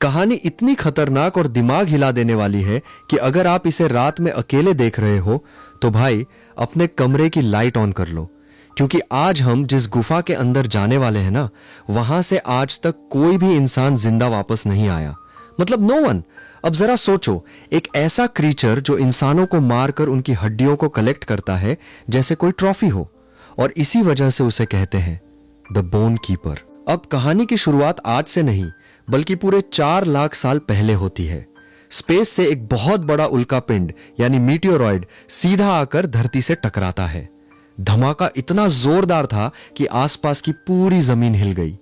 कहानी इतनी खतरनाक और दिमाग हिला देने वाली है कि अगर आप इसे रात में अकेले देख रहे हो तो भाई अपने कमरे की लाइट ऑन कर लो, क्योंकि आज हम जिस गुफा के अंदर जाने वाले हैं ना, वहां से आज तक कोई भी इंसान जिंदा वापस नहीं आया। मतलब नो वन। अब जरा सोचो, एक ऐसा क्रीचर जो इंसानों को मारकर उनकी हड्डियों को कलेक्ट करता है जैसे कोई ट्रॉफी हो, और इसी वजह से उसे कहते हैं द बोन कीपर। अब कहानी की शुरुआत आज से नहीं बल्कि पूरे 4 लाख साल पहले होती है। स्पेस से एक बहुत बड़ा उल्कापिंड यानी मीटियोरॉइड सीधा आकर धरती से टकराता है। धमाका इतना जोरदार था कि आसपास की पूरी जमीन हिल गई।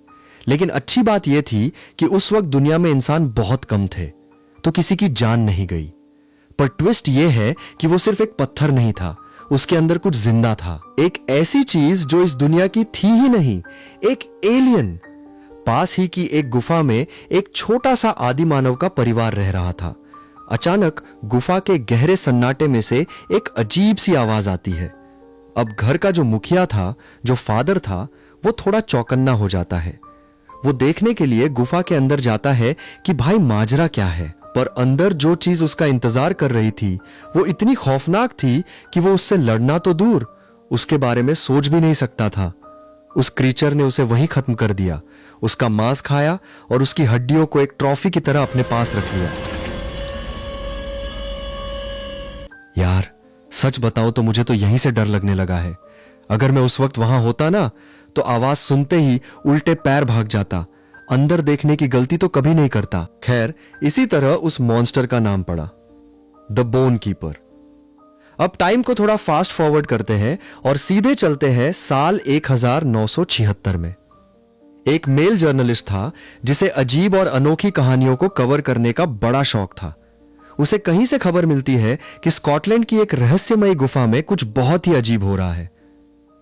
लेकिन अच्छी बात यह थी कि उस वक्त दुनिया में इंसान बहुत कम थे, तो किसी की जान नहीं गई। पर ट्विस्ट यह है कि वो सिर्फ एक पत्थर नहीं था, उसके अंदर कुछ जिंदा था, एक ऐसी चीज जो इस दुनिया की थी ही नहीं, एक एलियन। पास ही की एक गुफा में एक छोटा सा आदि मानव का परिवार रह रहा था। अचानक गुफा के गहरे सन्नाटे में से एक अजीब सी आवाज आती है। अब घर का जो मुखिया था, जो फादर था, वो थोड़ा चौकन्ना हो जाता है। वो देखने के लिए गुफा के अंदर जाता है कि भाई माजरा क्या है। पर अंदर जो चीज उसका इंतजार कर रही थी वो इतनी खौफनाक थी कि वो उससे लड़ना तो दूर, उसके बारे में सोच भी नहीं सकता था। उस क्रीचर ने उसे वहीं खत्म कर दिया, उसका मांस खाया और उसकी हड्डियों को एक ट्रॉफी की तरह अपने पास रख लिया। यार सच बताओ तो मुझे तो यहीं से डर लगने लगा है। अगर मैं उस वक्त वहां होता ना, तो आवाज सुनते ही उल्टे पैर भाग जाता। अंदर देखने की गलती तो कभी नहीं करता। खैर, इसी तरह उस मॉन्स्टर का नाम पड़ा द बोन कीपर। अब टाइम को थोड़ा फास्ट फॉरवर्ड करते हैं और सीधे चलते हैं साल 1976 में। एक मेल जर्नलिस्ट था जिसे अजीब और अनोखी कहानियों को कवर करने का बड़ा शौक था। उसे कहीं से खबर मिलती है कि स्कॉटलैंड की एक रहस्यमयी गुफा में कुछ बहुत ही अजीब हो रहा है।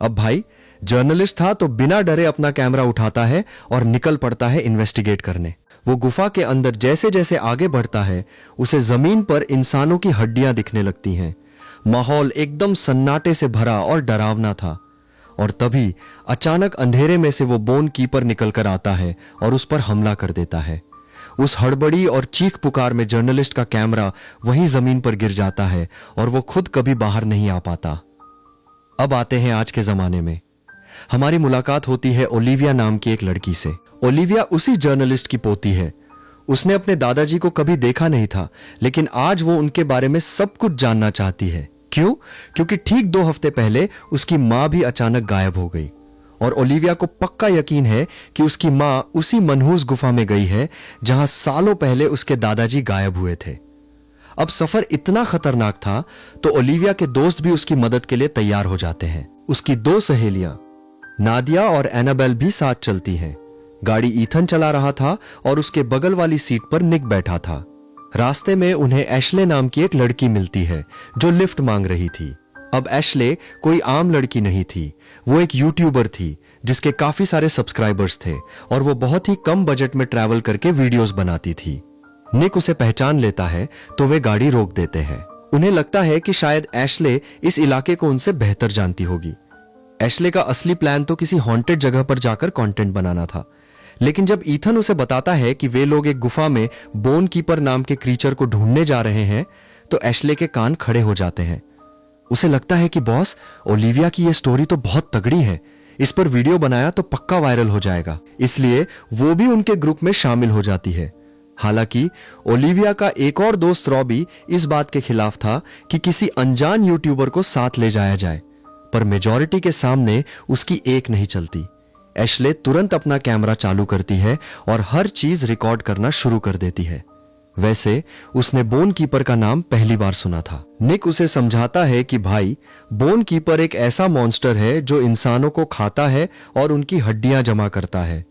अब भाई जर्नलिस्ट था तो बिना डरे अपना कैमरा उठाता है और निकल पड़ता है इन्वेस्टिगेट करने। वो गुफा के अंदर जैसे जैसे आगे बढ़ता है, उसे जमीन पर इंसानों की हड्डियां दिखने लगती हैं। माहौल एकदम सन्नाटे से भरा और डरावना था। और तभी अचानक अंधेरे में से वो बोन कीपर निकल कर आता है और उस पर हमला कर देता है। उस हड़बड़ी और चीख पुकार में जर्नलिस्ट का कैमरा वहीं जमीन पर गिर जाता है और वो खुद कभी बाहर नहीं आ पाता। अब आते हैं आज के जमाने में। हमारी मुलाकात होती है ओलिविया नाम की एक लड़की से। ओलिविया उसी जर्नलिस्ट की पोती है। उसने अपने दादाजी को कभी देखा नहीं था, लेकिन आज वो उनके बारे में सब कुछ जानना चाहती है। क्यों? क्योंकि ठीक 2 हफ्ते पहले उसकी मां भी अचानक गायब हो गई और ओलिविया को पक्का यकीन है कि उसकी मां उसी मनहूस गुफा में गई है जहां सालों पहले उसके दादाजी गायब हुए थे। अब सफर इतना खतरनाक था तो ओलिविया के दोस्त भी उसकी मदद के लिए तैयार हो जाते हैं। उसकी 2 सहेलियां नादिया और एनाबेल भी साथ चलती हैं। गाड़ी ईथन चला रहा था और उसके बगल वाली सीट पर निक बैठा था। रास्ते में उन्हें एशले नाम की एक लड़की मिलती है जो लिफ्ट मांग रही थी। अब एशले कोई आम लड़की नहीं थी, वो एक यूट्यूबर थी जिसके काफी सारे सब्सक्राइबर्स थे और वो बहुत ही कम बजट में ट्रैवल करके वीडियोस बनाती थी। निक उसे पहचान लेता है तो वे गाड़ी रोक देते हैं। उन्हें लगता है कि शायद एशले इस इलाके को उनसे बेहतर जानती होगी। एशले का असली प्लान तो किसी हॉन्टेड जगह पर जाकर कंटेंट बनाना था, लेकिन जब ईथन उसे बताता है कि वे लोग एक गुफा में बोन कीपर नाम के क्रीचर को ढूंढने जा रहे हैं, तो एशले के कान खड़े हो जाते हैं। उसे लगता है कि बॉस, ओलिविया की यह स्टोरी तो बहुत तगड़ी है, इस पर वीडियो बनाया तो पक्का वायरल हो जाएगा। इसलिए वो भी उनके ग्रुप में शामिल हो जाती है। हालांकि ओलिविया का एक और दोस्त रॉबी इस बात के खिलाफ था कि किसी अनजान यूट्यूबर को साथ ले जाया जाए, पर मेजॉरिटी के सामने उसकी एक नहीं चलती। एशले तुरंत अपना कैमरा चालू करती है और हर चीज रिकॉर्ड करना शुरू कर देती है। वैसे उसने बोन कीपर का नाम पहली बार सुना था। निक उसे समझाता है कि भाई, बोन कीपर एक ऐसा मॉन्स्टर है जो इंसानों को खाता है और उनकी हड्डियां जमा करता है।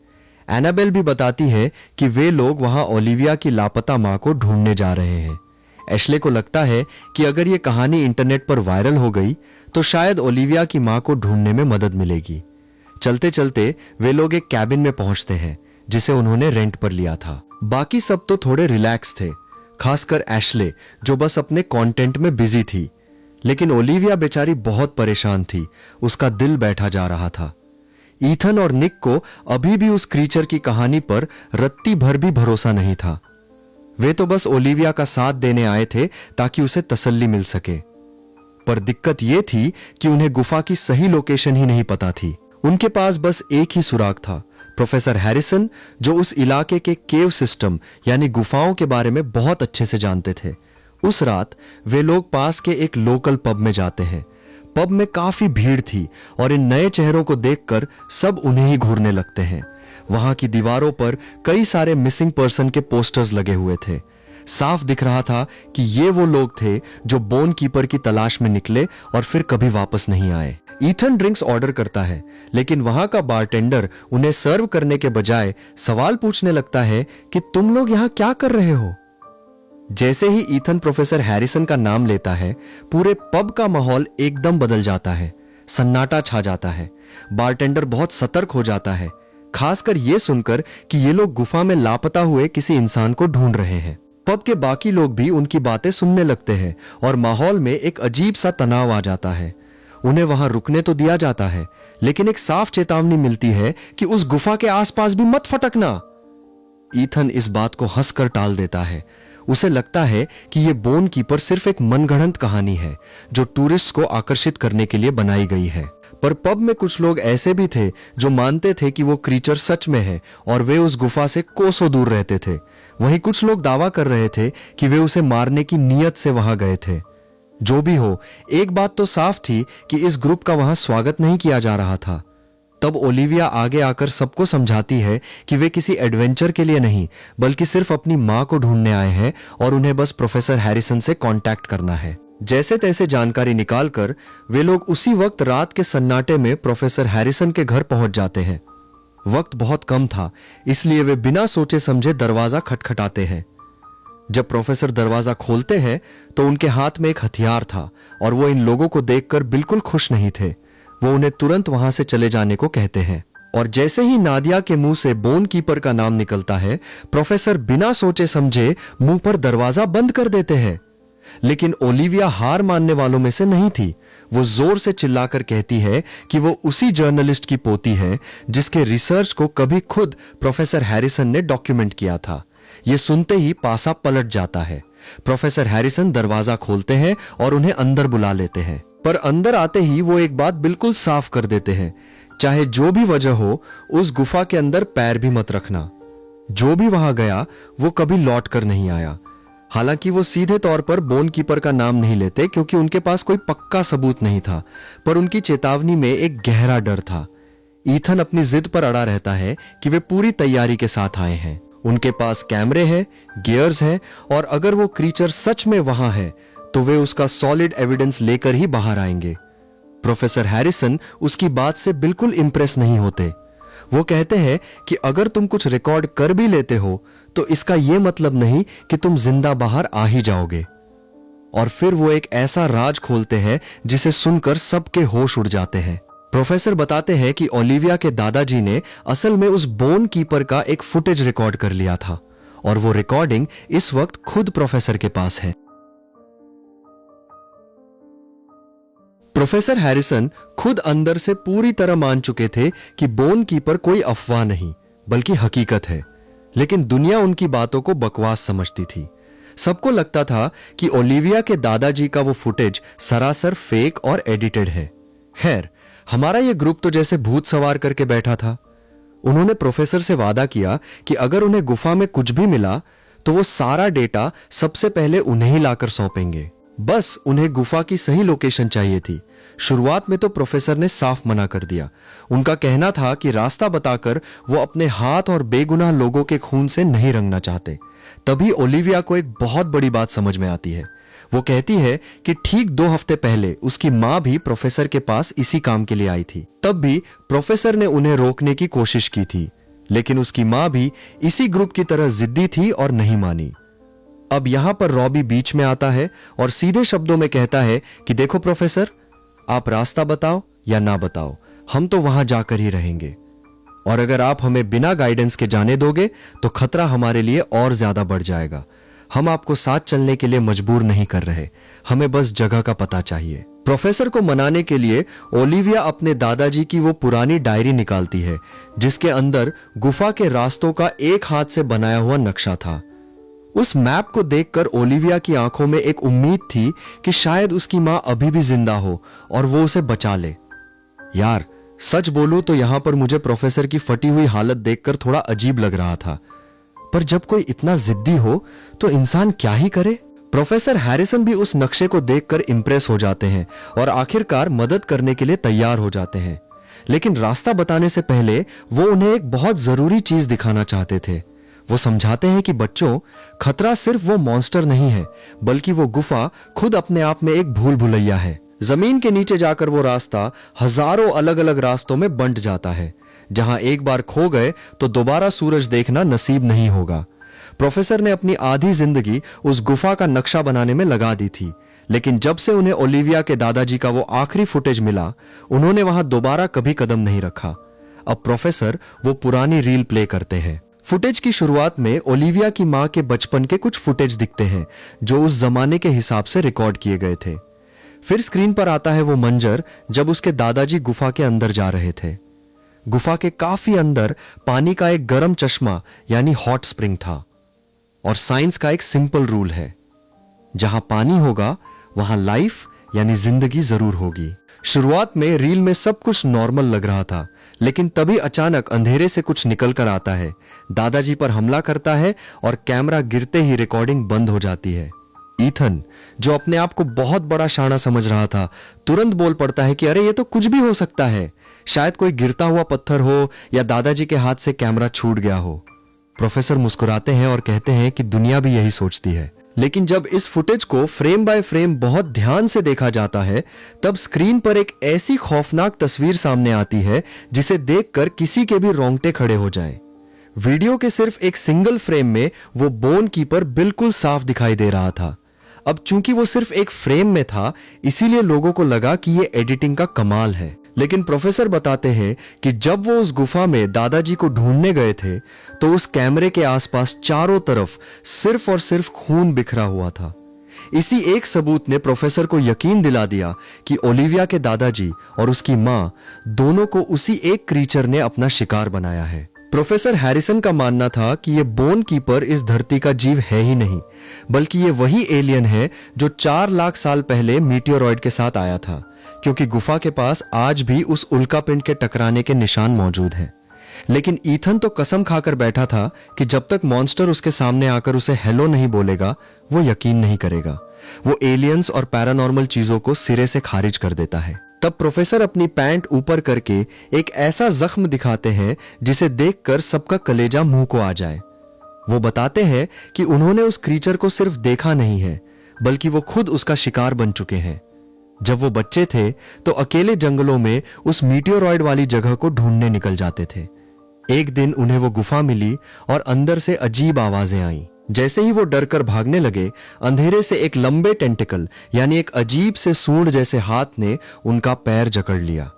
एनाबेल भी बताती है कि वे लोग वहां ओलिविया की लापता मां को ढूंढने जा रहे हैं। एशले को लगता है कि अगर ये कहानी इंटरनेट पर वायरल हो गई तो शायद ओलिविया की मां को ढूंढने में मदद मिलेगी। चलते चलते वे लोग एक कैबिन में पहुंचते हैं जिसे उन्होंने रेंट पर लिया था। बाकी सब तो थोड़े रिलैक्स थे, खासकर एशले जो बस अपने कंटेंट में बिजी थी। लेकिन ओलिविया बेचारी बहुत परेशान थी, उसका दिल बैठा जा रहा था। ईथन और निक को अभी भी उस क्रीचर की कहानी पर रत्ती भर भी भरोसा नहीं था। वे तो बस ओलिविया का साथ देने आए थे ताकि उसे तसल्ली मिल सके। पर दिक्कत यह थी कि उन्हें गुफा की सही लोकेशन ही नहीं पता थी। उनके पास बस एक ही सुराग था, प्रोफेसर हैरिसन, जो उस इलाके के केव सिस्टम यानी गुफाओं के बारे में बहुत अच्छे से जानते थे। उस रात वे लोग पास के एक लोकल पब में जाते हैं। पब में काफी भीड़ थी और इन नए चेहरों को देखकर सब उन्हें ही घूरने लगते हैं। वहां की दीवारों पर कई सारे मिसिंग पर्सन के पोस्टर्स लगे हुए थे। साफ दिख रहा था कि ये वो लोग थे जो बोन कीपर की तलाश में निकले और फिर कभी वापस नहीं आए। ईथन ड्रिंक्स ऑर्डर करता है, लेकिन वहां का बारटेंडर उन्हें सर्व करने के बजाय सवाल पूछने लगता है कि तुम लोग यहां क्या कर रहे हो। जैसे ही ईथन प्रोफेसर हैरिसन का नाम लेता है, पूरे पब का माहौल एकदम बदल जाता है। सन्नाटा छा जाता है। बारटेंडर बहुत सतर्क हो जाता है, खासकर यह सुनकर कि ये लोग गुफा में लापता हुए किसी इंसान को ढूंढ रहे हैं। पब के बाकी लोग भी उनकी बातें सुनने लगते हैं और माहौल में एक अजीब सा तनाव आ जाता है। उन्हें वहां रुकने तो दिया जाता है, लेकिन एक साफ चेतावनी मिलती है कि उस गुफा के आसपास भी मत फटकना। ईथन इस बात को हंसकर टाल देता है। उसे लगता है कि यह बोन कीपर सिर्फ एक मनगढ़ंत कहानी है जो टूरिस्ट को आकर्षित करने के लिए बनाई गई है। पर पब में कुछ लोग ऐसे भी थे जो मानते थे कि वो क्रीचर सच में है और वे उस गुफा से कोसों दूर रहते थे। वहीं कुछ लोग दावा कर रहे थे कि वे उसे मारने की नीयत से वहां गए थे। जो भी हो, एक बात तो साफ थी कि इस ग्रुप का वहां स्वागत नहीं किया जा रहा था। तब ओलिविया आगे आकर सबको समझाती है कि वे किसी एडवेंचर के लिए नहीं, बल्कि सिर्फ अपनी मां को ढूंढने आए हैं और उन्हें बस प्रोफेसर हैरिसन से कांटेक्ट करना है। जैसे तैसे जानकारी निकालकर वे लोग उसी वक्त रात के सन्नाटे में प्रोफेसर हैरिसन के घर पहुंच जाते हैं। वक्त बहुत कम था, इसलिए वे बिना सोचे समझे दरवाजा खटखटाते हैं। जब प्रोफेसर दरवाजा खोलते हैं तो उनके हाथ में एक हथियार था और वो इन लोगों को देखकर बिल्कुल खुश नहीं थे। वो उन्हें तुरंत वहां से चले जाने को कहते हैं। और जैसे ही नादिया के मुंह से बोन कीपर का नाम निकलता है, प्रोफेसर बिना सोचे समझे मुंह पर दरवाजा बंद कर देते हैं। लेकिन ओलिविया हार मानने वालों में से नहीं थी। वो जोर से चिल्लाकर कहती है कि वो उसी जर्नलिस्ट की पोती है जिसके रिसर्च को कभी खुद प्रोफेसर हैरिसन ने डॉक्यूमेंट किया था। ये सुनते ही पासा पलट जाता है। प्रोफेसर हैरिसन दरवाजा खोलते हैं और उन्हें अंदर बुला लेते हैं। पर अंदर आते ही वो एक बात बिल्कुल साफ कर देते हैं, चाहे जो भी वजह हो, उस गुफा के अंदर पैर भी मत रखना। जो भी वहां गया वो कभी लौट कर नहीं आया। हालांकि वो सीधे तौर पर बोन कीपर का नाम नहीं लेते क्योंकि उनके पास कोई पक्का सबूत नहीं था, पर उनकी चेतावनी में एक गहरा डर था। ईथन अपनी जिद पर अड़ा रहता है कि वे पूरी तैयारी के साथ आए हैं। उनके पास कैमरे हैं, गियर्स हैं और अगर वो क्रीचर सच में वहां है तो वे उसका सॉलिड एविडेंस लेकर ही बाहर आएंगे। प्रोफेसर हैरिसन उसकी बात से बिल्कुल इंप्रेस नहीं होते। वो कहते हैं कि अगर तुम कुछ रिकॉर्ड कर भी लेते हो तो इसका यह मतलब नहीं कि तुम जिंदा बाहर आ ही जाओगे। और फिर वो एक ऐसा राज खोलते हैं जिसे सुनकर सबके होश उड़ जाते हैं। प्रोफेसर बताते हैं कि ओलिविया के दादाजी ने असल में उस बोन कीपर का एक फुटेज रिकॉर्ड कर लिया था और वो रिकॉर्डिंग इस वक्त खुद प्रोफेसर के पास है। प्रोफेसर हैरिसन खुद अंदर से पूरी तरह मान चुके थे कि बोन कीपर कोई अफवाह नहीं बल्कि हकीकत है, लेकिन दुनिया उनकी बातों को बकवास समझती थी। सबको लगता था कि ओलिविया के दादाजी का वो फुटेज सरासर फेक और एडिटेड है। खैर, हमारा ये ग्रुप तो जैसे भूत सवार करके बैठा था। उन्होंने प्रोफेसर से वादा किया कि अगर उन्हें गुफा में कुछ भी मिला तो वो सारा डेटा सबसे पहले उन्हें ही लाकर सौंपेंगे। बस उन्हें गुफा की सही लोकेशन चाहिए थी। शुरुआत में तो प्रोफेसर ने साफ मना कर दिया। उनका कहना था कि रास्ता बताकर वो अपने हाथ और बेगुनाह लोगों के खून से नहीं रंगना चाहते। तभी ओलिविया को एक बहुत बड़ी बात समझ में आती है। वो कहती है कि ठीक 2 हफ्ते पहले उसकी मां भी प्रोफेसर के पास इसी काम के लिए आई थी। तब भी प्रोफेसर ने उन्हें रोकने की कोशिश की थी, लेकिन उसकी मां भी इसी ग्रुप की तरह जिद्दी थी और नहीं मानी। अब यहां पर रॉबी बीच में आता है और सीधे शब्दों में कहता है कि देखो प्रोफेसर, आप रास्ता बताओ या ना बताओ, हम तो वहां जाकर ही रहेंगे। और अगर आप हमें बिना गाइडेंस के जाने दोगे तो खतरा हमारे लिए और ज्यादा बढ़ जाएगा। हम आपको साथ चलने के लिए मजबूर नहीं कर रहे, हमें बस जगह का पता चाहिए। प्रोफेसर को मनाने के लिए ओलिविया अपने दादाजी की वो पुरानी डायरी निकालती है जिसके अंदर गुफा के रास्तों का एक हाथ से बनाया हुआ नक्शा था। उस मैप को देखकर ओलिविया की आंखों में एक उम्मीद थी कि शायद उसकी मां अभी भी जिंदा हो और वो उसे बचा ले। यार, सच बोलूं तो यहां पर मुझे प्रोफेसर की फटी हुई हालत देखकर थोड़ा अजीब लग रहा था। पर जब कोई इतना जिद्दी हो तो इंसान क्या ही करे। प्रोफेसर हैरिसन भी उस नक्शे को देखकर इंप्रेस हो जाते हैं और आखिरकार मदद करने के लिए तैयार हो जाते हैं। लेकिन रास्ता बताने से पहले वो उन्हें एक बहुत जरूरी चीज दिखाना चाहते थे। वो समझाते हैं कि बच्चों, खतरा सिर्फ वो मॉन्स्टर नहीं है, बल्कि वो गुफा खुद अपने आप में एक भूल भुलैया है। जमीन के नीचे जाकर वो रास्ता हजारों अलग अलग रास्तों में बंट जाता है। जहां एक बार खो गए तो दोबारा सूरज देखना नसीब नहीं होगा। प्रोफेसर ने अपनी आधी जिंदगी उस गुफा का नक्शा बनाने में लगा दी थी, लेकिन जब से उन्हें ओलिविया के दादाजी का वो आखिरी फुटेज मिला, उन्होंने वहां दोबारा कभी कदम नहीं रखा। अब प्रोफेसर वो पुरानी रील प्ले करते हैं। फुटेज की शुरुआत में ओलिविया की मां के बचपन के कुछ फुटेज दिखते हैं जो उस जमाने के हिसाब से रिकॉर्ड किए गए थे। फिर स्क्रीन पर आता है वो मंजर जब उसके दादाजी गुफा के अंदर जा रहे थे। गुफा के काफी अंदर पानी का एक गर्म चश्मा यानी हॉट स्प्रिंग था। और साइंस का एक सिंपल रूल है, जहां पानी होगा वहां लाइफ यानी जिंदगी जरूर होगी। शुरुआत में रील में सब कुछ नॉर्मल लग रहा था, लेकिन तभी अचानक अंधेरे से कुछ निकल कर आता है, दादाजी पर हमला करता है और कैमरा गिरते ही रिकॉर्डिंग बंद हो जाती है। ईथन, जो अपने आप को बहुत बड़ा शाना समझ रहा था, तुरंत बोल पड़ता है कि अरे ये तो कुछ भी हो सकता है, शायद कोई गिरता हुआ पत्थर हो या दादाजी के हाथ से कैमरा छूट गया हो। प्रोफेसर मुस्कुराते हैं और कहते हैं कि दुनिया भी यही सोचती है। लेकिन जब इस फुटेज को फ्रेम बाय फ्रेम बहुत ध्यान से देखा जाता है, तब स्क्रीन पर एक ऐसी खौफनाक तस्वीर सामने आती है जिसे देखकर किसी के भी रोंगटे खड़े हो जाएं। वीडियो के सिर्फ एक सिंगल फ्रेम में वो बोन कीपर बिल्कुल साफ दिखाई दे रहा था। अब चूंकि वो सिर्फ एक फ्रेम में था, इसीलिए लोगों को लगा कि ये एडिटिंग का कमाल है। लेकिन प्रोफेसर बताते हैं कि जब वो उस गुफा में दादाजी को ढूंढने गए थे, तो उस कैमरे के आसपास चारों तरफ सिर्फ और सिर्फ खून बिखरा हुआ था। इसी एक सबूत ने प्रोफेसर को यकीन दिला दिया कि ओलिविया के दादाजी और उसकी मां दोनों को उसी एक क्रीचर ने अपना शिकार बनाया है। प्रोफेसर हैरिसन का मानना था कि ये बोन कीपर इस धरती का जीव है ही नहीं, बल्कि ये वही एलियन है जो 4 लाख साल पहले मीटियोरॉइड के साथ आया था, क्योंकि गुफा के पास आज भी उस उल्कापिंड के टकराने के निशान मौजूद हैं। लेकिन ईथन तो कसम खाकर बैठा था कि जब तक मॉन्स्टर उसके सामने आकर उसे हेलो नहीं बोलेगा, वो यकीन नहीं करेगा। वो एलियंस और पैरानॉर्मल चीजों को सिरे से खारिज कर देता है। तब प्रोफेसर अपनी पैंट ऊपर करके एक ऐसा जख्म दिखाते हैं जिसे देखकर सबका कलेजा मुंह को आ जाए। वो बताते हैं कि उन्होंने उस क्रीचर को सिर्फ देखा नहीं है, बल्कि वो खुद उसका शिकार बन चुके हैं। जब वो बच्चे थे तो अकेले जंगलों में उस मीटियोरॉइड वाली जगह को ढूंढने निकल जाते थे। एक दिन उन्हें वो गुफा मिली और अंदर से अजीब आवाजें आईं। जैसे ही वो डरकर भागने लगे, अंधेरे से एक लंबे टेंटिकल यानी एक अजीब से सूंड जैसे हाथ ने उनका पैर जकड़ लिया।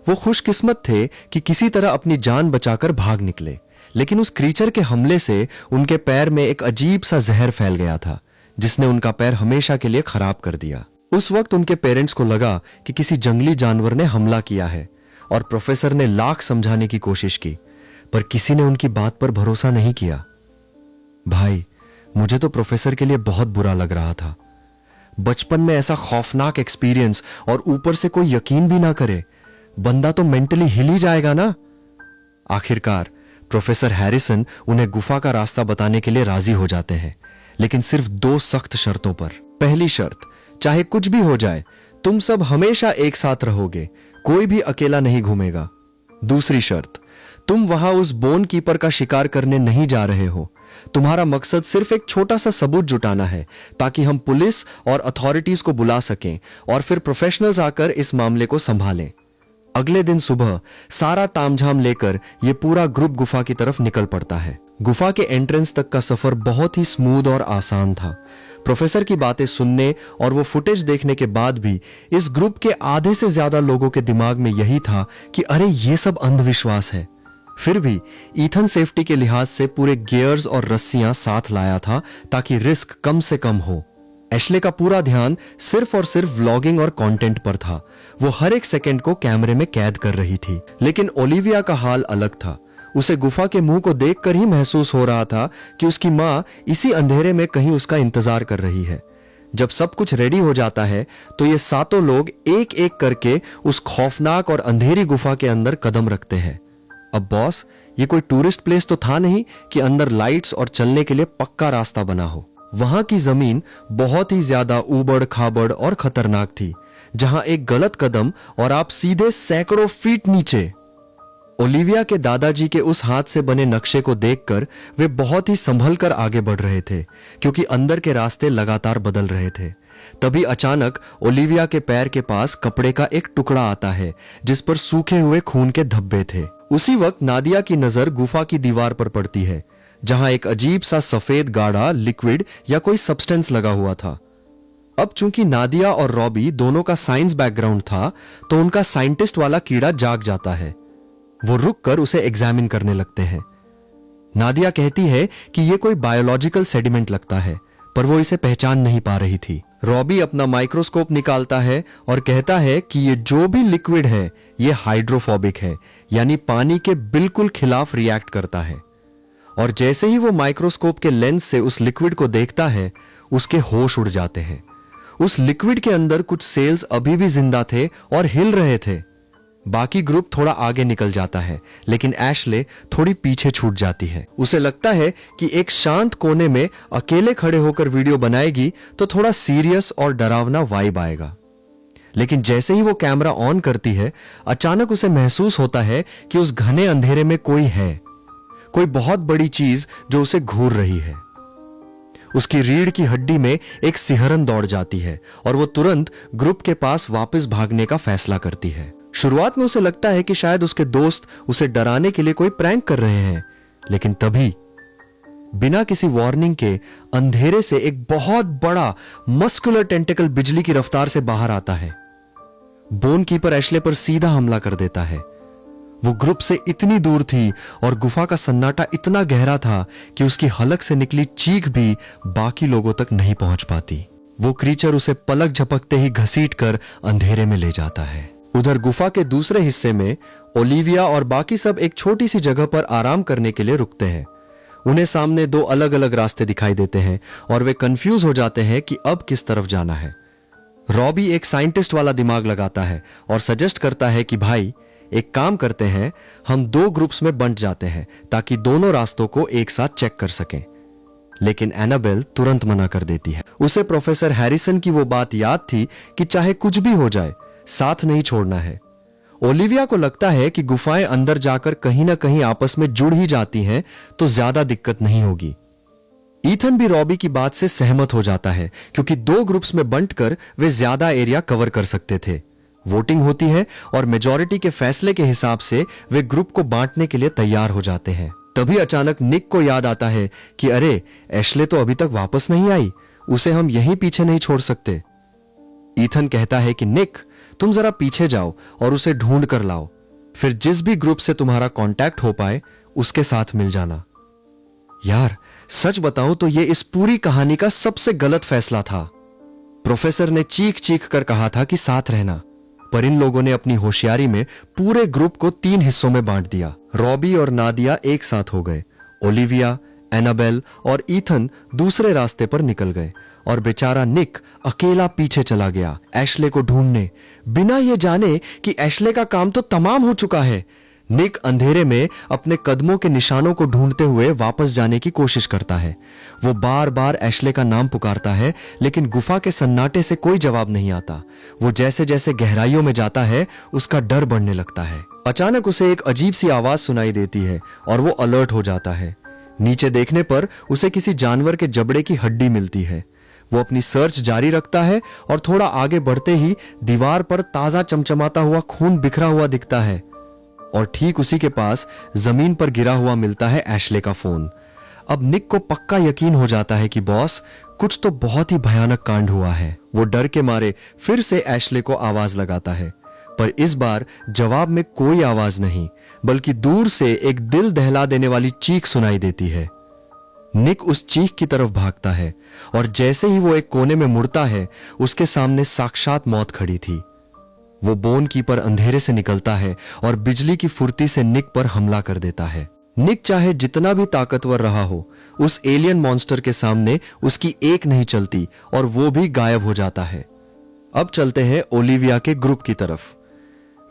वो खुशकिस्मत थे कि किसी तरह अपनी जान बचाकर भाग निकले, लेकिन उस क्रीचर के हमले से उनके पैर में एक अजीब सा जहर फैल गया था, जिसने उनका पैर हमेशा के लिए खराब कर दिया। उस वक्त उनके पेरेंट्स को लगा कि किसी जंगली जानवर ने हमला किया है और प्रोफेसर ने लाख समझाने की कोशिश की, पर किसी ने उनकी बात पर भरोसा नहीं किया। भाई, मुझे तो प्रोफेसर के लिए बहुत बुरा लग रहा था। बचपन में ऐसा खौफनाक एक्सपीरियंस और ऊपर से कोई यकीन भी ना करे, बंदा तो मेंटली हिल ही जाएगा ना। आखिरकार प्रोफेसर हैरिसन उन्हें गुफा का रास्ता बताने के लिए राजी हो जाते हैं, लेकिन सिर्फ 2 सख्त शर्तों पर। पहली शर्त, चाहे कुछ भी हो जाए, तुम सब हमेशा एक साथ रहोगे, कोई भी अकेला नहीं घूमेगा। दूसरी शर्त, तुम वहां उस बोन कीपर का शिकार करने नहीं जा रहे हो। तुम्हारा मकसद सिर्फ एक छोटा सा सबूत जुटाना है, ताकि हम पुलिस और अथॉरिटीज को बुला सकें और फिर प्रोफेशनल्स आकर इस मामले को संभालें। अगले दिन सुबह सारा तामझाम लेकर यह पूरा ग्रुप गुफा की तरफ निकल पड़ता है। गुफा के एंट्रेंस तक का सफर बहुत ही स्मूथ और आसान था। प्रोफेसर की बातें सुनने और वो फुटेज देखने के बाद भी इस ग्रुप के आधे से ज्यादा लोगों के दिमाग में यही था कि अरे ये सब अंधविश्वास है। फिर भी ईथन सेफ्टी के लिहाज से पूरे गियर्स और रस्सियां साथ लाया था ताकि रिस्क कम से कम हो। एशले का पूरा ध्यान सिर्फ और सिर्फ व्लॉगिंग और कंटेंट पर था। वो हर एक सेकंड को कैमरे में कैद कर रही थी। लेकिन ओलिविया का हाल अलग था। उसे गुफा के मुंह को देखकर ही महसूस हो रहा था कि उसकी मां इसी अंधेरे में कहीं उसका इंतजार कर रही है। जब सब कुछ रेडी हो जाता है तो ये सातों लोग एक एक करके उस खौफनाक और अंधेरी गुफा के अंदर कदम रखते हैं। अब बॉस, ये कोई टूरिस्ट प्लेस तो था नहीं कि अंदर लाइट्स और चलने के लिए पक्का रास्ता बना हो। वहां की जमीन बहुत ही ज्यादा ऊबड़ खाबड़ और खतरनाक थी, जहां एक गलत कदम और आप सीधे सैकड़ों फीट नीचे। ओलिविया के दादाजी के उस हाथ से बने नक्शे को देखकर वे बहुत ही संभल कर आगे बढ़ रहे थे, क्योंकि अंदर के रास्ते लगातार बदल रहे थे। तभी अचानक ओलिविया के पैर के पास कपड़े का एक टुकड़ा आता है जिस पर सूखे हुए खून के धब्बे थे। उसी वक्त नादिया की नजर गुफा की दीवार पर पड़ती है, जहां एक अजीब सा सफेद गाढ़ा लिक्विड या कोई सब्सटेंस लगा हुआ था। अब चूंकि नादिया और रॉबी दोनों का साइंस बैकग्राउंड था, तो उनका साइंटिस्ट वाला कीड़ा जाग जाता है। वो रुककर उसे एग्जामिन करने लगते हैं। नादिया कहती है कि यह कोई बायोलॉजिकल सेडिमेंट लगता है, पर वो इसे पहचान नहीं पा रही थी। रॉबी अपना माइक्रोस्कोप निकालता है और कहता है कि ये जो भी लिक्विड है ये हाइड्रोफोबिक है, यानी पानी के बिल्कुल खिलाफ रिएक्ट करता है। और जैसे ही वो माइक्रोस्कोप के लेंस से उस लिक्विड को देखता है, उसके होश उड़ जाते हैं। उस लिक्विड के अंदर कुछ सेल्स अभी भी जिंदा थे और हिल रहे थे। बाकी ग्रुप थोड़ा आगे निकल जाता है, लेकिन एशले थोड़ी पीछे छूट जाती है। उसे लगता है कि एक शांत कोने में अकेले खड़े होकर वीडियो बनाएगी तो थोड़ा सीरियस और डरावना वाइब आएगा। लेकिन जैसे ही वो कैमरा ऑन करती है, अचानक उसे महसूस होता है कि उस घने अंधेरे में कोई है, कोई बहुत बड़ी चीज जो उसे घूर रही है। उसकी रीढ़ की हड्डी में एक सिहरन दौड़ जाती है और वो तुरंत ग्रुप के पास वापस भागने का फैसला करती है। शुरुआत में उसे लगता है कि शायद उसके दोस्त उसे डराने के लिए कोई प्रैंक कर रहे हैं, लेकिन तभी बिना किसी वार्निंग के अंधेरे से एक बहुत बड़ा मस्कुलर टेंटिकल बिजली की रफ्तार से बाहर आता है। बोन कीपर एशले पर सीधा हमला कर देता है। वो ग्रुप से इतनी दूर थी और गुफा का सन्नाटा इतना गहरा था कि उसकी हलक से निकली चीख भी बाकी लोगों तक नहीं पहुंच पाती। वो क्रीचर उसे पलक झपकते ही घसीट कर अंधेरे में ले जाता है। उधर गुफा के दूसरे हिस्से में ओलिविया और बाकी सब एक छोटी सी जगह पर आराम करने के लिए रुकते हैं। उन्हें सामने दो अलग अलग रास्ते दिखाई देते हैं और वे कंफ्यूज हो जाते हैं कि अब किस तरफ जाना है। रॉबी एक साइंटिस्ट वाला दिमाग लगाता है और सजेस्ट करता है कि भाई एक काम करते हैं, हम दो ग्रुप्स में बंट जाते हैं ताकि दोनों रास्तों को एक साथ चेक कर सकें। लेकिन एनाबेल तुरंत मना कर देती है। उसे प्रोफेसर हैरिसन की वो बात याद थी कि चाहे कुछ भी हो जाए, साथ नहीं छोड़ना है। ओलिविया को लगता है कि गुफाएं अंदर जाकर कहीं ना कहीं आपस में जुड़ ही जाती हैं, तो ज्यादा दिक्कत नहीं होगी। ईथन भी रॉबी की बात से सहमत हो जाता है, क्योंकि दो ग्रुप्स में बंटकर वे ज्यादा एरिया कवर कर सकते थे। वोटिंग होती है और मेजॉरिटी के फैसले के हिसाब से वे ग्रुप को बांटने के लिए तैयार हो जाते हैं। तभी अचानक निक को याद आता है कि अरे, एशले तो अभी तक वापस नहीं आई, उसे हम यहीं पीछे नहीं छोड़ सकते। ईथन कहता है कि निक, तुम जरा पीछे जाओ और उसे ढूंढ कर लाओ, फिर जिस भी ग्रुप से तुम्हारा कांटेक्ट हो पाए उसके साथ मिल जाना। यार, सच बताऊं तो यह इस पूरी कहानी का सबसे गलत फैसला था। प्रोफेसर ने चीख चीख कर कहा था कि साथ रहना, पर इन लोगों ने अपनी होशियारी में पूरे ग्रुप को 3 हिस्सों में बांट दिया। रॉबी और नादिया एक साथ हो गए, ओलिविया, एनाबेल और ईथन दूसरे रास्ते पर निकल गए और बेचारा निक अकेला पीछे चला गया एशले को ढूंढने, बिना ये जाने कि एशले का काम तो तमाम हो चुका है। निक अंधेरे में अपने कदमों के निशानों को ढूंढते हुए वापस जाने की कोशिश करता है। वो बार बार एशले का नाम पुकारता है, लेकिन गुफा के सन्नाटे से कोई जवाब नहीं आता। वो जैसे जैसे गहराइयों में जाता है, उसका डर बढ़ने लगता है। अचानक उसे एक अजीब सी आवाज सुनाई देती है और वो अलर्ट हो जाता है। नीचे देखने पर उसे किसी जानवर के जबड़े की हड्डी मिलती है। वो अपनी सर्च जारी रखता है और थोड़ा आगे बढ़ते ही दीवार पर ताजा चमचमाता हुआ खून बिखरा हुआ दिखता है और ठीक उसी के पास जमीन पर गिरा हुआ मिलता है एशले का फोन। अब निक को पक्का यकीन हो जाता है कि बॉस, कुछ तो बहुत ही भयानक कांड हुआ है। वो डर के मारे फिर से एशले को आवाज लगाता है, पर इस बार जवाब में कोई आवाज नहीं, बल्कि दूर से एक दिल दहला देने वाली चीख सुनाई देती है। निक उस चीख की तरफ भागता है और जैसे ही वो एक कोने में मुड़ता है, उसके सामने साक्षात मौत खड़ी थी। वो बोन कीपर अंधेरे से निकलता है और बिजली की फुर्ती से निक पर हमला कर देता है। निक चाहे जितना भी ताकतवर रहा हो, उस एलियन मॉन्स्टर के सामने उसकी एक नहीं चलती और वो भी गायब हो जाता है। अब चलते हैं ओलिविया के ग्रुप की तरफ।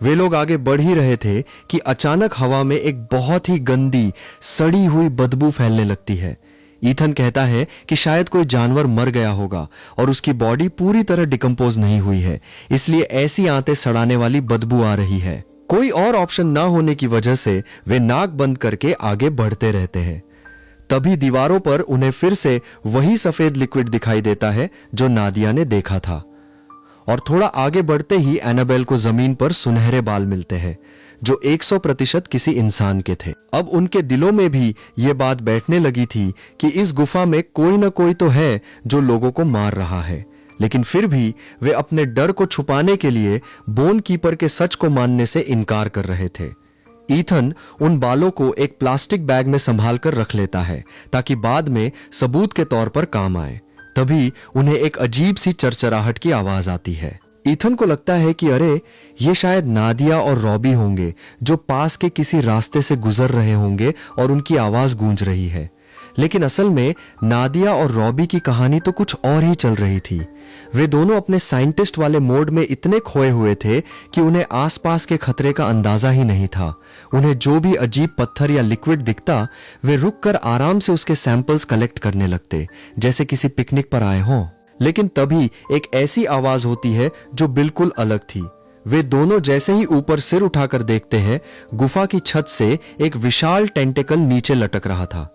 वे लोग आगे बढ़ ही रहे थे कि अचानक हवा में एक बहुत ही गंदी सड़ी हुई बदबू फैलने लगती है। ईथन कहता है कि शायद कोई जानवर मर गया होगा और उसकी बॉडी पूरी तरह डिकम्पोज नहीं हुई है, इसलिए ऐसी आंतें सड़ाने वाली बदबू आ रही है। कोई और ऑप्शन ना होने की वजह से वे नाक बंद करके आगे बढ़ते रहते हैं। तभी दीवारों पर उन्हें फिर से वही सफेद लिक्विड दिखाई देता है जो नादिया ने देखा था, और थोड़ा आगे बढ़ते ही एनाबेल को जमीन पर सुनहरे बाल मिलते हैं जो 100% किसी इंसान के थे। अब उनके दिलों में भी ये बात बैठने लगी थी कि इस गुफा में कोई ना कोई तो है जो लोगों को मार रहा है, लेकिन फिर भी वे अपने डर को छुपाने के लिए बोन कीपर के सच को मानने से इनकार कर रहे थे। ईथन उन बालों को एक प्लास्टिक बैग में संभाल कर रख लेता है ताकि बाद में सबूत के तौर पर काम आए। तभी उन्हें एक अजीब सी चरचराहट की आवाज आती है। ईथन को लगता है कि अरे ये शायद नादिया और रॉबी होंगे जो पास के किसी रास्ते से गुजर रहे होंगे और उनकी आवाज गूंज रही है। लेकिन असल में नादिया और रॉबी की कहानी तो कुछ और ही चल रही थी। वे दोनों अपने साइंटिस्ट वाले मोड में इतने खोए हुए थे कि उन्हें आसपास के खतरे का अंदाजा ही नहीं था। उन्हें जो भी अजीब पत्थर या लिक्विड दिखता, वे रुककर आराम से उसके सैंपल्स कलेक्ट करने लगते, जैसे किसी पिकनिक पर आए हों। लेकिन तभी एक ऐसी आवाज होती है जो बिल्कुल अलग थी। वे दोनों जैसे ही ऊपर सिर उठाकर देखते हैं, गुफा की छत से एक विशाल टेंटेकल नीचे लटक रहा था।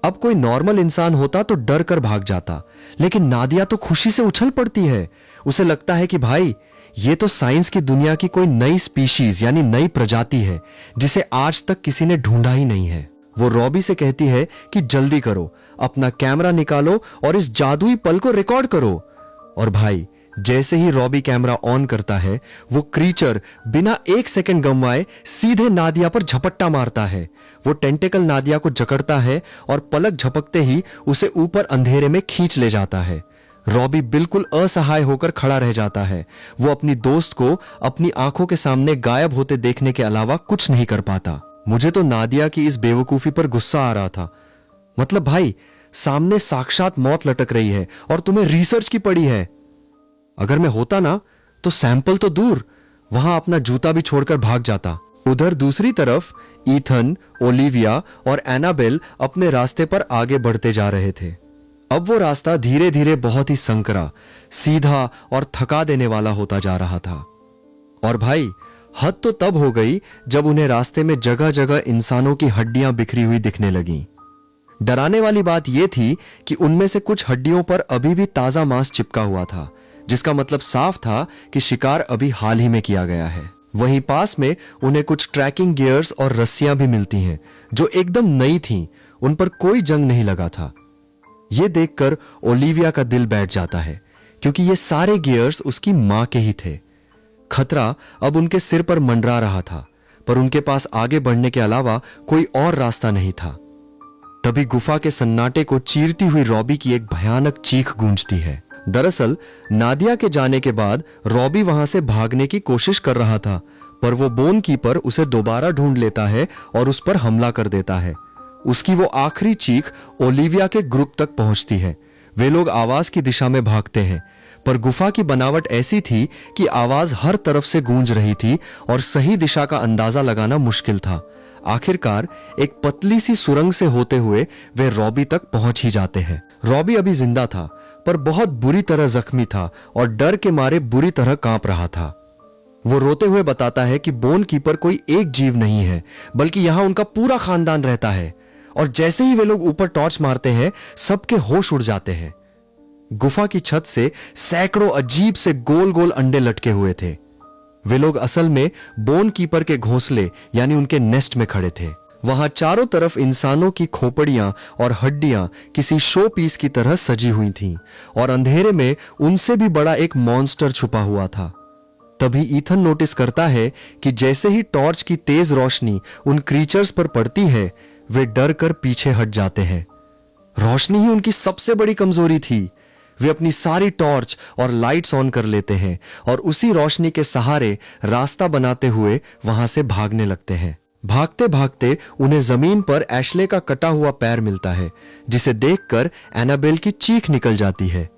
अब कोई नॉर्मल इंसान होता तो डर कर भाग जाता, लेकिन नादिया तो खुशी से उछल पड़ती है। उसे लगता है कि भाई ये तो साइंस की दुनिया की कोई नई स्पीशीज यानी नई प्रजाति है जिसे आज तक किसी ने ढूंढा ही नहीं है। वो रॉबी से कहती है कि जल्दी करो, अपना कैमरा निकालो और इस जादुई पल को रिकॉर्ड करो। और भाई जैसे ही रॉबी कैमरा ऑन करता है, वो क्रीचर बिना एक सेकंड गंवाए सीधे नादिया पर झपट्टा मारता है। वो टेंटेकल नादिया को जकड़ता है और पलक झपकते ही उसे ऊपर अंधेरे में खींच ले जाता है। रॉबी बिल्कुल असहाय होकर खड़ा रह जाता है। वो अपनी दोस्त को अपनी आंखों के सामने गायब होते देखने के अलावा कुछ नहीं कर पाता। मुझे तो नादिया की इस बेवकूफी पर गुस्सा आ रहा था। मतलब भाई, सामने साक्षात मौत लटक रही है और तुम्हें रिसर्च की पड़ी है। अगर मैं होता ना तो सैंपल तो दूर, वहां अपना जूता भी छोड़कर भाग जाता। उधर दूसरी तरफ ईथन, ओलिविया और एनाबेल अपने रास्ते पर आगे बढ़ते जा रहे थे। अब वो रास्ता धीरे धीरे बहुत ही संकरा, सीधा और थका देने वाला होता जा रहा था। और भाई हद तो तब हो गई जब उन्हें रास्ते में जगह जगह इंसानों की हड्डियां बिखरी हुई दिखने लगी। डराने वाली बात यह थी कि उनमें से कुछ हड्डियों पर अभी भी ताजा मांस चिपका हुआ था, जिसका मतलब साफ था कि शिकार अभी हाल ही में किया गया है। वहीं पास में उन्हें कुछ ट्रैकिंग गियर्स और रस्सियां भी मिलती हैं जो एकदम नई थीं, उन पर कोई जंग नहीं लगा था। यह देखकर ओलिविया का दिल बैठ जाता है क्योंकि ये सारे गियर्स उसकी मां के ही थे। खतरा अब उनके सिर पर मंडरा रहा था, पर उनके पास आगे बढ़ने के अलावा कोई और रास्ता नहीं था। तभी गुफा के सन्नाटे को चीरती हुई रॉबी की एक भयानक चीख गूंजती है। दरअसल नादिया के जाने के बाद रॉबी वहां से भागने की कोशिश कर रहा था, पर वो बोन कीपर उसे दोबारा ढूंढ लेता है और उस पर हमला कर देता है। उसकी वो आखिरी चीख ओलिविया के ग्रुप तक पहुंचती है। वे लोग आवाज की दिशा में भागते हैं, पर गुफा की बनावट ऐसी थी कि आवाज हर तरफ से गूंज रही थी और सही दिशा का अंदाजा लगाना मुश्किल था। आखिरकार एक पतली सी सुरंग से होते हुए वे रॉबी तक पहुंच ही जाते हैं। रॉबी अभी जिंदा था, पर बहुत बुरी तरह जख्मी था और डर के मारे बुरी तरह कांप रहा था। वो रोते हुए बताता है कि बोन कीपर कोई एक जीव नहीं है, बल्कि यहां उनका पूरा खानदान रहता है। और जैसे ही वे लोग ऊपर टॉर्च मारते हैं, सबके होश उड़ जाते हैं। गुफा की छत से सैकड़ों अजीब से गोल गोल अंडे लटके हुए थे। वे लोग असल में बोन कीपर के घोंसले यानी उनके नेस्ट में खड़े थे। वहां चारों तरफ इंसानों की खोपड़ियां और हड्डियां किसी शो पीस की तरह सजी हुई थीं, और अंधेरे में उनसे भी बड़ा एक मॉन्स्टर छुपा हुआ था। तभी ईथन नोटिस करता है कि जैसे ही टॉर्च की तेज रोशनी उन क्रीचर्स पर पड़ती है, वे डर कर पीछे हट जाते हैं। रोशनी ही उनकी सबसे बड़ी कमजोरी थी। वे अपनी सारी टॉर्च और लाइट्स ऑन कर लेते हैं और उसी रोशनी के सहारे रास्ता बनाते हुए वहां से भागने लगते हैं। भागते भागते उन्हें जमीन पर एशले का कटा हुआ पैर मिलता है, जिसे देखकर एनाबेल की चीख निकल जाती है।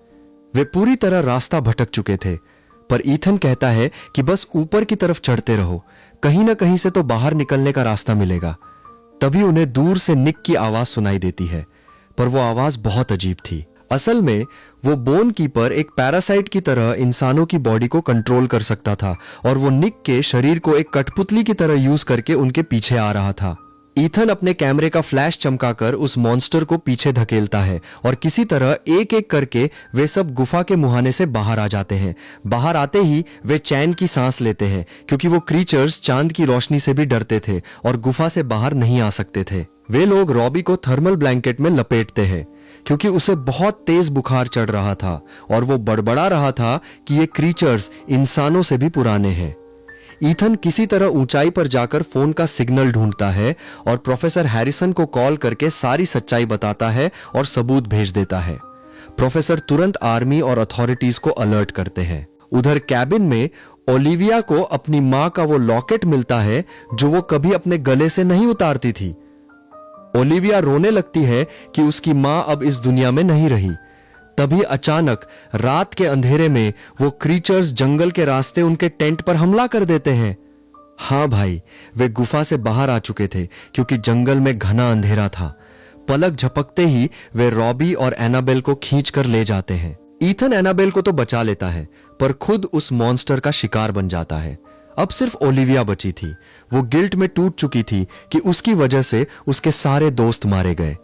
वे पूरी तरह रास्ता भटक चुके थे, पर ईथन कहता है कि बस ऊपर की तरफ चढ़ते रहो, कहीं ना कहीं से तो बाहर निकलने का रास्ता मिलेगा। तभी उन्हें दूर से निक की आवाज सुनाई देती है, पर वो आवाज बहुत अजीब थी। असल में वो बोन कीपर एक पैरासाइट की तरह इंसानों की बॉडी को कंट्रोल कर सकता था और वो निक के शरीर को एक कठपुतली की तरह यूज करके उनके पीछे आ रहा था। ईथन अपने कैमरे का फ्लैश चमकाकर उस मॉन्स्टर को पीछे धकेलता है और किसी तरह एक एक करके वे सब गुफा के मुहाने से बाहर आ जाते हैं। बाहर आते ही वे चैन की सांस लेते हैं, क्योंकि वो क्रीचर्स चांद की रोशनी से भी डरते थे और गुफा से बाहर नहीं आ सकते थे। वे लोग रॉबी को थर्मल ब्लैंकेट में लपेटते हैं, क्योंकि उसे बहुत तेज बुखार चढ़ रहा था और वो बड़बड़ा रहा था कि ये क्रीचर्स इंसानों से भी पुराने हैं। ईथन किसी तरह ऊंचाई पर जाकर फोन का सिग्नल ढूंढता है और प्रोफेसर हैरिसन को कॉल करके सारी सच्चाई बताता है और सबूत भेज देता है। प्रोफेसर तुरंत आर्मी और अथॉरिटीज को अलर्ट करते हैं। उधर कैबिन में ओलिविया को अपनी मां का वो लॉकेट मिलता है जो वो कभी अपने गले से नहीं उतारती थी। ओलिविया रोने लगती है कि उसकी मां अब इस दुनिया में नहीं रही। तभी अचानक रात के अंधेरे में वो क्रीचर्स जंगल के रास्ते उनके टेंट पर हमला कर देते हैं। हां भाई, वे गुफा से बाहर आ चुके थे, क्योंकि जंगल में घना अंधेरा था। पलक झपकते ही वे रॉबी और एनाबेल को खींच कर ले जाते हैं। ईथन एनाबेल को तो बचा लेता है, पर खुद उस मॉन्स्टर का शिकार बन जाता है। अब सिर्फ ओलिविया बची थी। वो गिल्ट में टूट चुकी थी कि उसकी वजह से उसके सारे दोस्त मारे गए,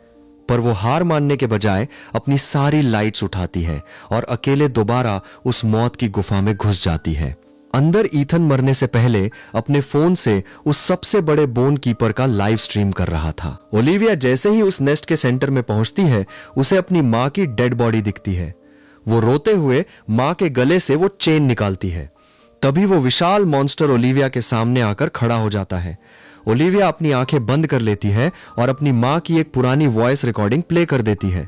पर वो हार मानने के बजाय अपनी सारी लाइट्स उठाती है और अकेले दोबारा उस मौत की गुफा में घुस जाती है। अंदर ईथन मरने से पहले अपने फोन से उस सबसे बड़े बोन कीपर का लाइव स्ट्रीम कर रहा था। ओलिविया जैसे ही उस नेस्ट के सेंटर में पहुंचती है, उसे अपनी मां की डेड बॉडी दिखती है। वो रोते हुए मां के गले से वो चेन निकालती है। तभी वो विशाल मॉन्स्टर ओलिविया के सामने आकर खड़ा हो जाता है। ओलिविया अपनी आंखें बंद कर लेती है और अपनी मां की एक पुरानी वॉइस रिकॉर्डिंग प्ले कर देती है।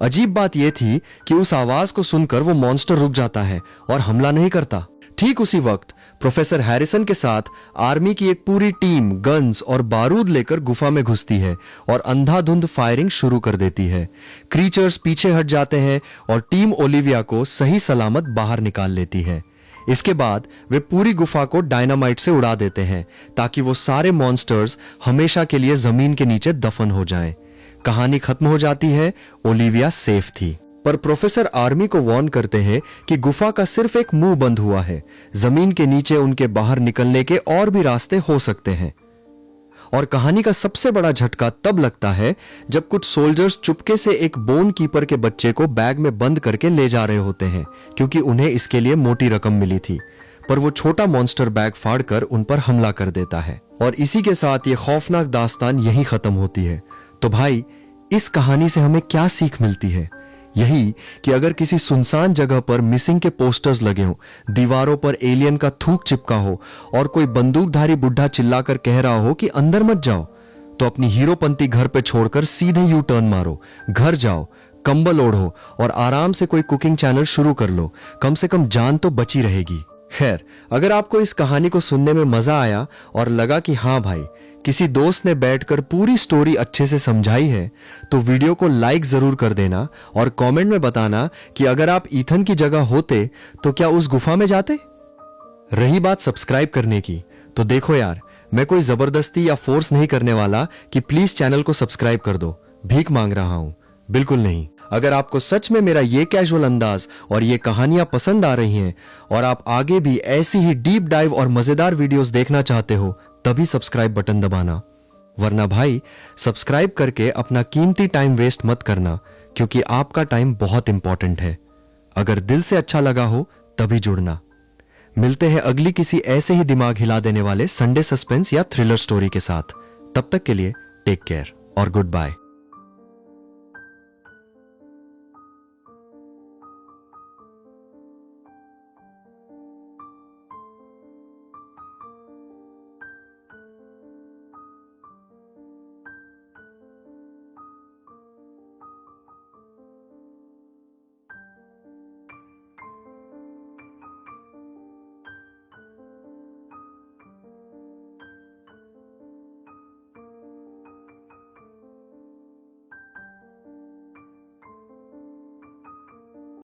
अजीब बात यह थी कि उस आवाज को सुनकर वो मॉन्स्टर रुक जाता है और हमला नहीं करता। ठीक उसी वक्त प्रोफेसर हैरिसन के साथ आर्मी की एक पूरी टीम गन्स और बारूद लेकर गुफा में घुसती है और अंधाधुंध फायरिंग शुरू कर देती है। क्रीचर्स पीछे हट जाते हैं और टीम ओलिविया को सही सलामत बाहर निकाल लेती है। इसके बाद वे पूरी गुफा को डायनामाइट से उड़ा देते हैं, ताकि वो सारे मॉन्स्टर्स हमेशा के लिए जमीन के नीचे दफन हो जाएं। कहानी खत्म हो जाती है। ओलिविया सेफ थी, पर प्रोफेसर आर्मी को वार्न करते हैं कि गुफा का सिर्फ एक मुंह बंद हुआ है। जमीन के नीचे उनके बाहर निकलने के और भी रास्ते हो सकते हैं। और कहानी का सबसे बड़ा झटका तब लगता है जब कुछ सोल्जर्स चुपके से एक बोन कीपर के बच्चे को बैग में बंद करके ले जा रहे होते हैं, क्योंकि उन्हें इसके लिए मोटी रकम मिली थी। पर वो छोटा मॉन्स्टर बैग फाड़कर उन पर हमला कर देता है और इसी के साथ ये खौफनाक दास्तान यहीं खत्म होती है। तो भाई, इस कहानी से हमें क्या सीख मिलती है? यही कि अगर किसी सुनसान जगह पर मिसिंग के पोस्टर्स लगे हों, दीवारों पर एलियन का थूक चिपका हो और कोई बंदूकधारी बुढ़ा चिल्लाकर कह रहा हो कि अंदर मत जाओ, तो अपनी हीरोपंती घर पे छोड़कर सीधे यू टर्न मारो, घर जाओ, कंबल ओढ़ो और आराम से कोई कुकिंग चैनल शुरू कर लो। कम से कम जान तो बची रहेगी। खैर, अगर आपको इस कहानी को सुनने में मजा आया और लगा कि हाँ भाई, किसी दोस्त ने बैठकर पूरी स्टोरी अच्छे से समझाई है, तो वीडियो को लाइक जरूर कर देना और कमेंट में बताना कि अगर आप ईथन की जगह होते तो क्या उस गुफा में जाते। रही बात सब्सक्राइब करने की, तो देखो यार, मैं कोई जबरदस्ती या फोर्स नहीं करने वाला कि प्लीज चैनल को सब्सक्राइब कर दो, भीख मांग रहा हूं, बिल्कुल नहीं। अगर आपको सच में मेरा ये कैजुअल अंदाज और ये कहानियां पसंद आ रही हैं और आप आगे भी ऐसी ही डीप डाइव और मजेदार वीडियोस देखना चाहते हो, तभी सब्सक्राइब बटन दबाना। वरना भाई, सब्सक्राइब करके अपना कीमती टाइम वेस्ट मत करना, क्योंकि आपका टाइम बहुत इंपॉर्टेंट है। अगर दिल से अच्छा लगा हो तभी जुड़ना। मिलते हैं अगली किसी ऐसे ही दिमाग हिला देने वाले संडे सस्पेंस या थ्रिलर स्टोरी के साथ। तब तक के लिए टेक केयर और गुड बाय।